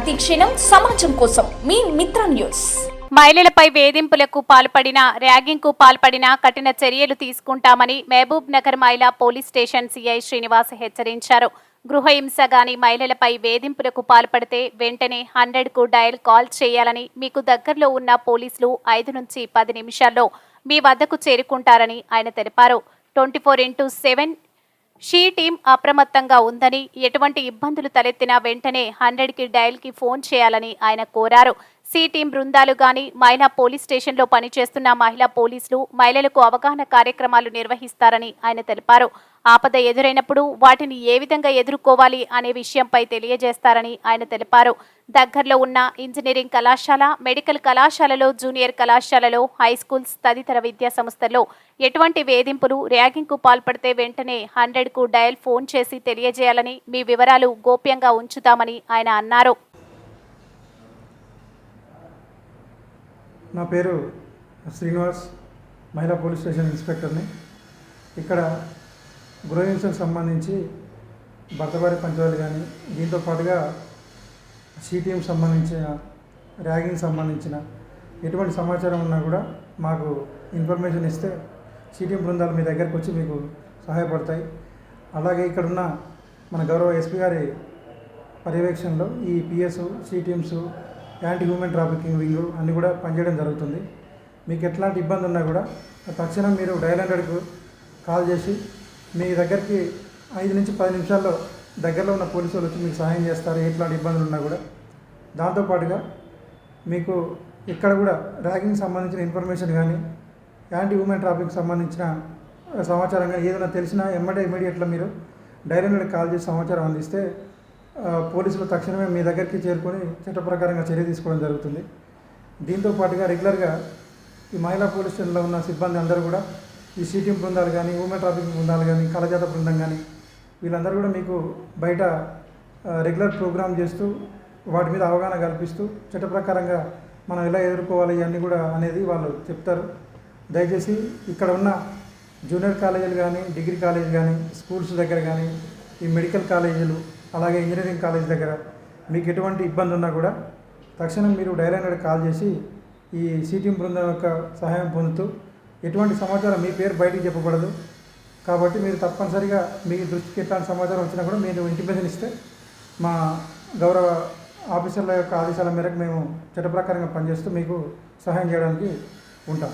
ప్రతిక్షణం సమాజం కోసం మీ మిత్ర న్యూస్. మహిళలపై వేధింపులకు పాల్పడిన, ర్యాగింగ్కు పాల్పడిన కఠిన చర్యలు తీసుకుంటామని మహబూబ్ నగర్ మహిళా పోలీస్ స్టేషన్ సిఐ శ్రీనివాస్ హెచ్చరించారు. గృహహింస గాని మహిళలపై వేధింపులకు పాల్పడితే వెంటనే 100కు డయల్ కాల్ చేయాలని, మీకు దగ్గరలో ఉన్న పోలీసులు 5 నుంచి 10 నిమిషాల్లో మీ వద్దకు చేరుకుంటారని ఆయన తెలిపారు. 24/7 షీ టీం అప్రమత్తంగా ఉందని, ఎటువంటి ఇబ్బందులు తలెత్తినా వెంటనే 100కి డయల్కి ఫోన్ చేయాలని ఆయన కోరారు. సి టీం బృందాలు గాని, మహిళా పోలీస్ స్టేషన్లో పనిచేస్తున్న మహిళా పోలీసులు మహిళలకు అవగాహన కార్యక్రమాలు నిర్వహిస్తారని ఆయన తెలిపారు. ఆపద ఎదురైనప్పుడు వాటిని ఏ విధంగా ఎదుర్కోవాలి అనే విషయంపై తెలియజేస్తారని ఆయన తెలిపారు. దగ్గరలో ఉన్న ఇంజనీరింగ్ కళాశాల, మెడికల్ కళాశాలలో, జూనియర్ కళాశాలలో, హై స్కూల్స్ తదితర విద్యా సంస్థల్లో ఎటువంటి వేధింపులు, ర్యాగింగ్కు పాల్పడితే వెంటనే 100కు డయల్ ఫోన్ చేసి తెలియజేయాలని, మీ వివరాలు గోప్యంగా ఉంచుతామని ఆయన అన్నారు. నా పేరు శ్రీనివాస్, మహిళా పోలీస్ స్టేషన్ ఇన్స్పెక్టర్ని. ఇక్కడ గృహహింసకు సంబంధించి భర్తవారి పంచాలు కానీ, దీంతో పాటుగా సి టీం సంబంధించిన, ర్యాగింగ్ సంబంధించిన ఎటువంటి సమాచారం ఉన్నా కూడా మాకు ఇన్ఫర్మేషన్ ఇస్తే సి టీం బృందాలు మీ దగ్గరకు వచ్చి మీకు సహాయపడతాయి. అలాగే ఇక్కడున్న మన గౌరవ ఎస్పీ గారి పర్యవేక్షణలో ఈ PS, C teams, anti human trafficking wing అన్నీ కూడా పనిచేయడం జరుగుతుంది. మీకు ఎట్లాంటి ఇబ్బంది ఉన్నా కూడా తక్షణం మీరు డయల్ 100కు కాల్ చేసి మీ దగ్గరికి 5 నుంచి 10 నిమిషాల్లో దగ్గరలో ఉన్న పోలీసు వాళ్ళు వచ్చి మీకు సహాయం చేస్తారు, ఎట్లాంటి ఇబ్బందులు ఉన్నా కూడా. దాంతోపాటుగా మీకు ఇక్కడ కూడా ర్యాగింగ్ సంబంధించిన ఇన్ఫర్మేషన్ కానీ, యాంటీ హ్యూమన్ ట్రాఫిక్ సంబంధించిన సమాచారం కానీ ఏదైనా తెలిసినా ఇమీడియట్గా మీరు డయల్ 100కి కాల్ చేసి సమాచారం అందిస్తే పోలీసులు తక్షణమే మీ దగ్గరికి చేరుకొని చట్ట ప్రకారంగా చర్య తీసుకోవడం జరుగుతుంది. దీంతో పాటుగా రెగ్యులర్గా ఈ మహిళా పోలీస్ స్టేషన్లో ఉన్న సిబ్బంది అందరూ కూడా ఈ సి టీం బృందాలు కానీ, హ్యూమన్ ట్రాఫిక్ బృందాలు కానీ, కళాజాత బృందం కానీ వీళ్ళందరూ కూడా మీకు బయట రెగ్యులర్ ప్రోగ్రామ్ చేస్తూ వాటి మీద అవగాహన కల్పిస్తూ చట్ట ప్రకారంగా మనం ఎలా ఎదుర్కోవాలి ఇవన్నీ కూడా అనేది వాళ్ళు చెప్తారు. దయచేసి ఇక్కడ ఉన్న జూనియర్ కాలేజీలు కానీ, డిగ్రీ కాలేజీ కానీ, స్కూల్స్ దగ్గర కానీ, ఈ మెడికల్ కాలేజీలు, అలాగే ఇంజనీరింగ్ కాలేజ్ దగ్గర మీకు ఎటువంటి ఇబ్బంది ఉన్నా కూడా తక్షణం మీరు డయల్ 100కి కాల్ చేసి ఈ సి టీం బృందం యొక్క సహాయం పొందుతూ, ఎటువంటి సమాచారం మీ పేరు బయటికి చెప్పబడదు కాబట్టి మీరు తప్పనిసరిగా మీ దృష్టికి ఎట్లాంటి సమాచారం వచ్చినా కూడా మీరు ఇంటిమేషన్ ఇస్తే మా గౌరవ ఆఫీసర్ల యొక్క ఆదేశాల మేరకు మేము చట్ట ప్రకారంగా పనిచేస్తూ మీకు సహాయం చేయడానికి ఉంటాం.